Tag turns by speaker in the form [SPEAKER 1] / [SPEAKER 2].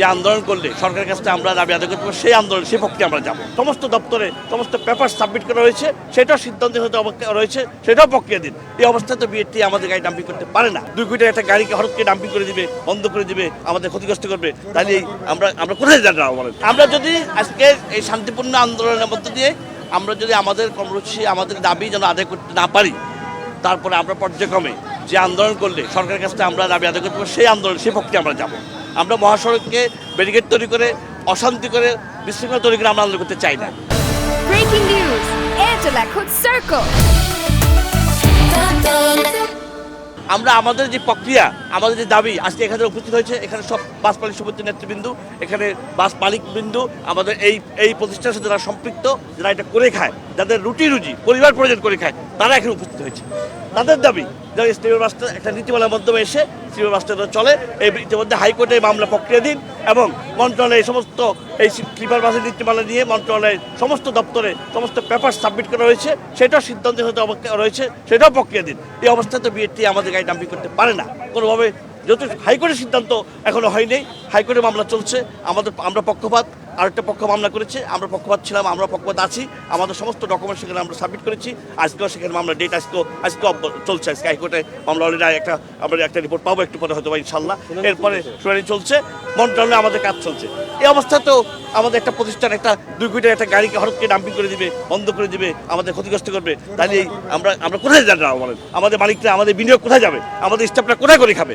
[SPEAKER 1] যে আন্দোলন করলে সরকারের কাছে আমরা দাবি আদায় করতে পারবো, সেই আন্দোলন সেই পক্ষে আমরা যাব। সমস্ত দপ্তরে সমস্ত পেপার সাবমিট করা হয়েছে, সেটাও সিদ্ধান্ত হতে রয়েছে, সেটাও প্রক্রিয়া দিন। এই অবস্থায় তো বিএনপি আমাদের গাড়ি ডাম্পিং করতে পারে না। 2 কোটি একটা গাড়িকে হঠাৎ করে ডাম্পিং করে দিবে, বন্ধ করে দিবে, আমাদের ক্ষতিগ্রস্ত করবে, তাহলে আমরা কোথায় যাবো বলেন? আমরা যদি আজকে এই শান্তিপূর্ণ আন্দোলনের মধ্য দিয়ে আমরা যদি আমাদের কর্মসূচি আমাদের দাবি যেন আদায় করতে না পারি, তারপরে আমরা পর্যায়ক্রমে যে আন্দোলন করলে সরকারের কাছে আমরা দাবি আদায় করতে পারবো, সেই আন্দোলন সেই পক্ষে আমরা যাব। আমরা মহাসড়ককে ব্যারিকেড তৈরি করে, অশান্তি করে, বিশৃঙ্খলা তৈরি করে আমরা আন্দোলন করতে চাই না।
[SPEAKER 2] Breaking news, Angela Cook Circle.
[SPEAKER 1] আমরা আমাদের যে প্রক্রিয়া, আমাদের যে দাবি আজকে এখানে উপস্থিত হয়েছে, এখানে সব বাস মালিক সমিতির নেতৃবৃন্দ, এখানে বাস মালিকবৃন্দ, আমাদের এই প্রতিষ্ঠানের সাথে যারা সম্পৃক্ত, যারা এটা করে খায়, যাদের রুজি পরিবার প্রয়োজন করে খায়, তারা এখানে উপস্থিত হয়েছে। তাদের দাবি যারা স্টেবল বাসটা একটা নীতিমালার মাধ্যমে এসে স্টেবল বাসটা চলে, এই ইতিমধ্যে হাইকোর্টে মামলা প্রক্রিয়া দিন এবং মন্ত্রণালয়ে সমস্ত এই স্লিপার বাসের নীতিমালা নিয়ে মন্ত্রণালয়ের সমস্ত দপ্তরে সমস্ত পেপার সাবমিট করা হয়েছে, সেটাও সিদ্ধান্ত হতে রয়েছে, সেটাও প্রক্রিয়া দিন। এই অবস্থায় তো বিএনপি আমাদের গাড়ি ডাম্পিং করতে পারে না কোনোভাবে। যেহেতু হাইকোর্টের সিদ্ধান্ত এখনো হয়নি, হাইকোর্টে মামলা চলছে, আমরা পক্ষপাত, আরেকটা পক্ষ মামলা করেছে, আমরা পক্ষপাত ছিলাম, আমরা পক্ষপাত আছি, আমাদের সমস্ত ডকুমেন্ট সেখানে আমরা সাবমিট করেছি। আজকেও সেখানে মামলা ডেট আজকেও চলছে। আজকে হাইকোর্টে মামলা অলরেডি আমরা একটা রিপোর্ট পাবো একটু পরে হয়তো বা ইনশাল্লাহ। এরপরে শুনানি চলছে, মন্ত্রণালয়ে আমাদের কাজ চলছে। এই অবস্থাতেও আমাদের একটা প্রতিষ্ঠান একটা 2 কোটি একটা গাড়িকে হঠাৎ করে ডাম্পিং করে দিবে, বন্ধ করে দিবে, আমাদের ক্ষতিগ্রস্ত করবে, তাহলে আমরা কোথায় যাবো বলেন? আমাদের মালিকরা, আমাদের বিনিয়োগ কোথায় যাবে? আমাদের স্টাফরা কোথায় করে খাবে?